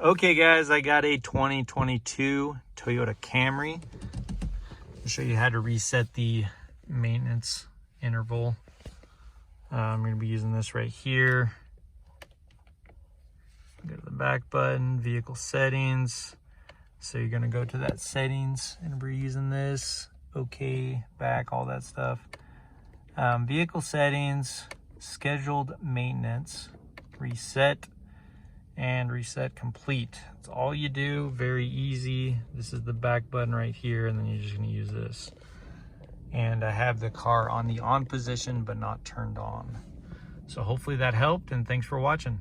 Okay guys, I got a 2022 Toyota Camry. I'll show you how to reset the maintenance interval. I'm going to be using this right here. Go to the back button, vehicle settings. So you're going to go to that settings and we're using this. Okay, back, all that stuff. Vehicle settings, scheduled maintenance, reset, and reset complete. That's all you do, very easy. This is the back button right here, and then you're just gonna use this. And I have the car on the on position, but not turned on. So hopefully that helped, and thanks for watching.